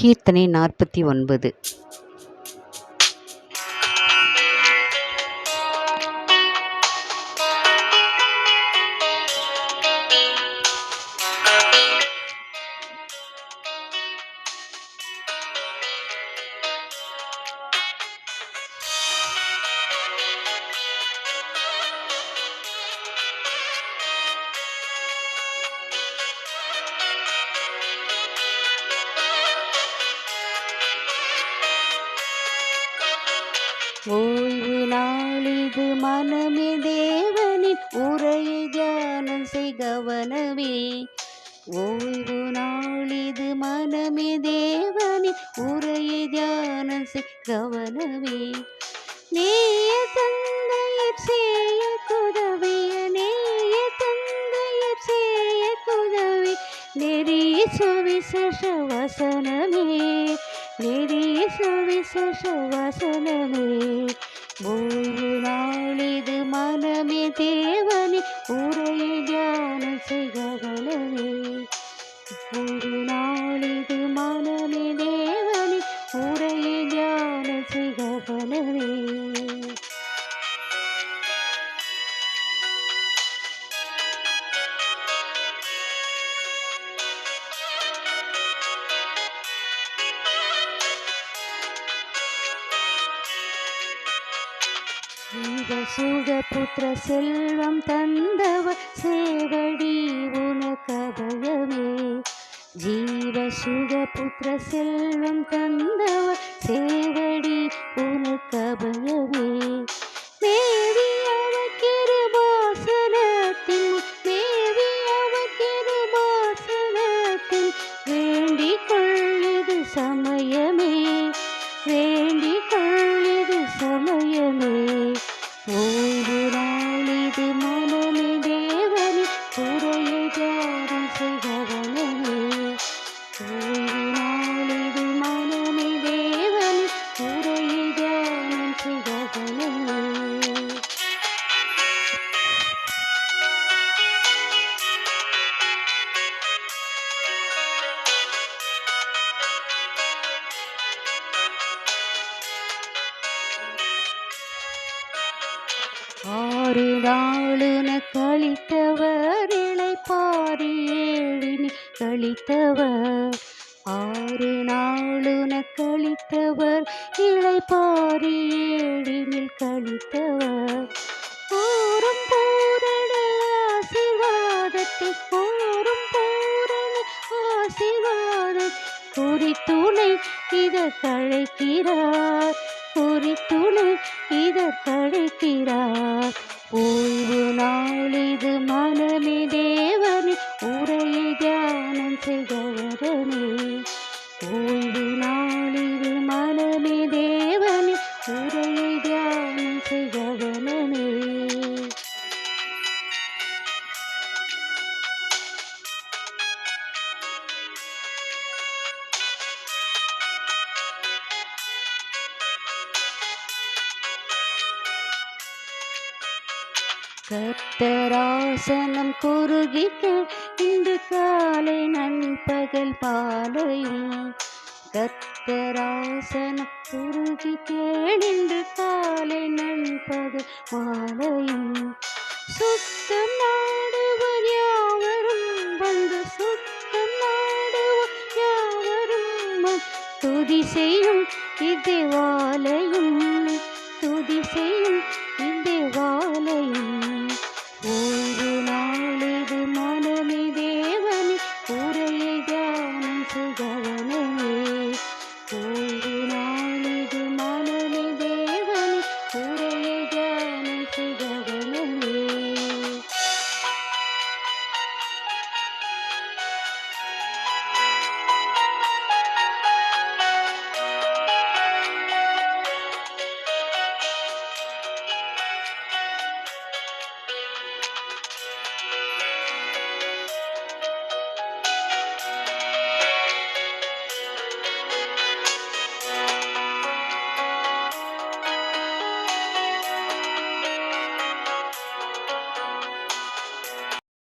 கீர்த்தனை 49. ஓய்வு நாளிது மனமே தேவனின் உரையை தியானம் செய் கவனமே. ஓய்வு நாளிது மனமே தேவனின் உரையை தியானம் செய் கவனமே. நேய தந்தையர் செய்ய குதவிய நேய தந்தையர் செய்ய குதவி நெறிய சுவிசேஷ வசனமே. நெறிய சுவிசேஷ வசனமே. ஓய்வு நாளிது மனமே தேவனி உரையை தியானம் செய் கவனமே. ஓய்வு நாளிது மனமே தேவனி உரையை தியானம் செய் கவனமே. ஜீவசுக புத்திர செல்வம் தந்தவர் சேவடி உனக்கபயமே. ஜீவசுக புத்திர செல்வம் தந்தவர் சேவடி உனக்கபயமே. மேவி அவர் கிருபாசனத்தில் மேவி அவர் கிருபாசனத்தில் வேண்டிக் கொள்ளுது சமயமே. வேண்டிக் கொள்ளுது சமயமே. ஓய்வு நாளிது மனமே தேவனி உரையை தியானம் செய் கவனமே. ஓய்வு நாளிது மனமே தேவனி உரையை தியானம் செய் கவனமே. ஆறு நாளுன கழித்தவர் இளைப்பாரி ஏழினி கழித்தவர். ஆறு நாளுன கழித்தவர் இளைப்பாரி ஏழினில் கழித்தவர். ஓரும் பூரண ஆசீர்வாதத்தை ஓரும் பூரண ஆசீர்வாதம் குறித்துணை இதற்கழைக்கிறார். குறித்துணை இதற்கழைக்கிறார். ஓய்வு நாளிது மனமே தேவனி உரையை தியானம் செய் கவனமே. ஓய்வு நாளிது மனமே தேவனி உரையை தியானம் செய் கவனமே. கர்த்தராசனம் குறுகிக்க இன்று காலை நண்பகல் பாலையும். கர்த்தராசனம் குறுகிக்க இன்று காலை நண்பகல் மாலையும். சுத்தம் நாடுவர் யாவரும் வந்து சுத்தம் நாடுவர் யாவரும் துதி செய்யும் இத்தேவாலயம். துதி செய்யும் இத்தேவாலயம்.